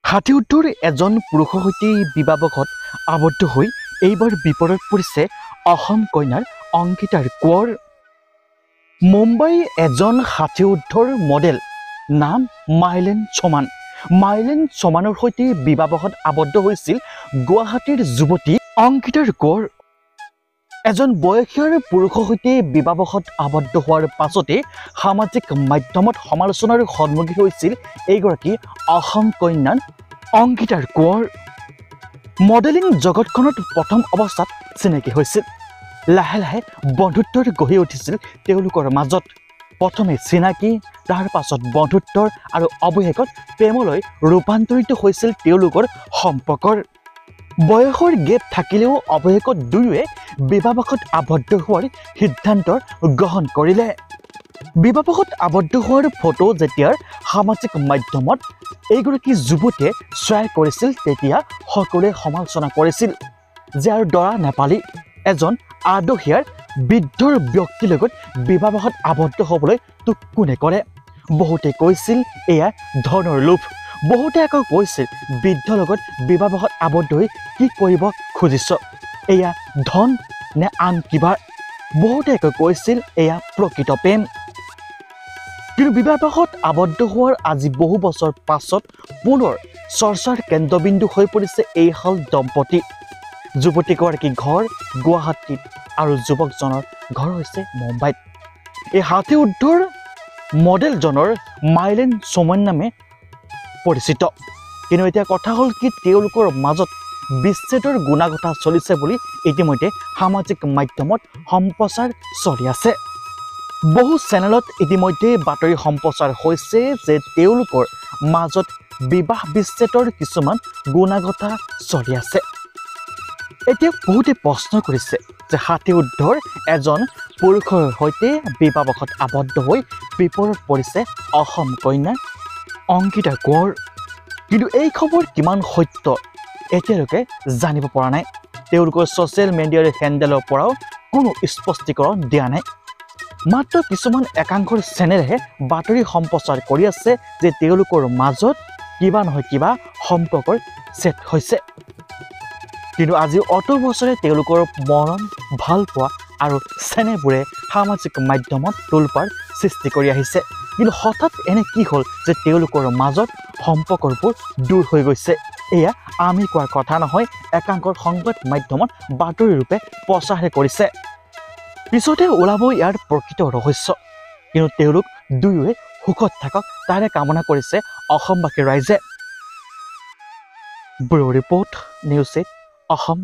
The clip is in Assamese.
হাতীউদ্ধৰ এজন পুৰুষৰ সৈতে বিবাহবশত আবদ্ধ হৈ এইবাৰ বিপদত পৰিছে অসম কন্যাৰ অংকিতাৰ কোঁৱৰ। মুম্বাইৰ এজন হাতীউদ্ধৰ মডেল নাম মাইলেন চমান। মাইলেন চমানৰ সৈতে বিবাহবশত আবদ্ধ হৈছিল গুৱাহাটীৰ যুৱতী অংকিতাৰ কোঁৱৰ। এজন বয়সীয়াৰ পুৰুষৰ সৈতে বিবাহবশত আবদ্ধ হোৱাৰ পাছতে সামাজিক মাধ্যমত সমালোচনাৰ সন্মুখীন হৈছিল এইগৰাকী অসম কন্যাৰ অংকিতাৰ কোঁৱৰ। মডেলিং জগতখনত প্ৰথম অৱস্থাত চিনাকি হৈছিল, লাহে লাহে বন্ধুত্বৰ গঢ়ি উঠিছিল তেওঁলোকৰ মাজত। প্ৰথমে চিনাকি, তাৰ পাছত বন্ধুত্বৰ আৰু অৱশেষত প্ৰেমলৈ ৰূপান্তৰিত হৈছিল তেওঁলোকৰ সম্পৰ্কৰ। বয়সৰ গেপ থাকিলেও অৱশেষত দুয়োৱে বিবাহবশত আবদ্ধ হোৱাৰ সিদ্ধান্ত গ্ৰহণ কৰিলে। বিবাহবশত আবদ্ধ হোৱাৰ ফটো যেতিয়া সামাজিক মাধ্যমত এইগৰাকী যুৱতীয়ে শ্বেয়াৰ কৰিছিল তেতিয়া সকলোৱে সমালোচনা কৰিছিল যে আৰু দৰা নেপালী এজন আদহীয়াৰ বৃদ্ধৰ ব্যক্তিৰ লগত বিবাহবশত আবদ্ধ হ'বলৈ তোক কোনে কৰে। বহুতে কৈছিল এয়া ধনৰ লোভ, বহুতে আকৌ কৈছিল বৃদ্ধৰ লগত বিবাহবশত আবদ্ধ হৈ কি কৰিব খুজিছ, এয়া ধন নে আন কিবা। বহুতে আকৌ কৈছিল এয়া প্ৰকৃত প্ৰেম। কিন্তু বিবাহবশত আবদ্ধ হোৱাৰ আজি বহু বছৰ পাছত পুনৰ চৰ্চাৰ কেন্দ্ৰবিন্দু হৈ পৰিছে এইহাল দম্পতী। যুৱতীগৰাকীৰ ঘৰ গুৱাহাটীত আৰু যুৱকজনৰ ঘৰ হৈছে মুম্বাইত। এই হাতীউদ্ধৰ মডেলজনৰ মাইলেন চমান নামে পৰিচিত। কিন্তু এতিয়া কথা হ'ল কি, তেওঁলোকৰ মাজত বিচ্ছেদৰ গুণাগথা চলিছে বুলি ইতিমধ্যে সামাজিক মাধ্যমত সম্প্ৰচাৰ চলি আছে। বহু চেনেলত ইতিমধ্যে বাতৰি সম্প্ৰচাৰ হৈছে যে তেওঁলোকৰ মাজত বিবাহ বিচ্ছেদৰ কিছুমান গুণাগথা চলি আছে। এতিয়া বহুতে প্ৰশ্ন কৰিছে যে হাতীউদ্ধৰ এজন পুৰুষৰ সৈতে বিবাহবশত আবদ্ধ হৈ বিপদত পৰিছে অসম কন্যা অংকিতা কোঁৱৰ। কিন্তু এই খবৰ কিমান সত্য এতিয়ালৈকে জানিব পৰা নাই। তেওঁলোকৰ ছ'চিয়েল মিডিয়াৰ হেণ্ডেলৰ পৰাও কোনো স্পষ্টীকৰণ দিয়া নাই। মাত্ৰ কিছুমান একাংশৰ চেনেলেহে বাতৰি সম্প্ৰচাৰ কৰি আছে যে তেওঁলোকৰ মাজত কিবা নহয় কিবা সম্পৰ্কৰ ছেট হৈছে। কিন্তু আজি অত বছৰে তেওঁলোকৰ মৰম, ভালপোৱা আৰু চেনেহবোৰে সামাজিক মাধ্যমত তোলপাৰ সৃষ্টি কৰি আহিছে। কিন্তু হঠাৎ এনে কি হ'ল যে তেওঁলোকৰ মাজত সম্পৰ্কবোৰ দূৰ হৈ গৈছে। এয়া আমি কোৱাৰ কথা নহয়, একাংশৰ সংবাদ মাধ্যমত বাতৰি ৰূপে প্ৰচাৰহে কৰিছে। পিছতে ওলাব ইয়াৰ প্ৰকৃত ৰহস্য। কিন্তু তেওঁলোক দুয়োৱে সুখত থাকক তাৰে কামনা কৰিছে অসমবাসী ৰাইজে। Bureau report, news 8 Assam.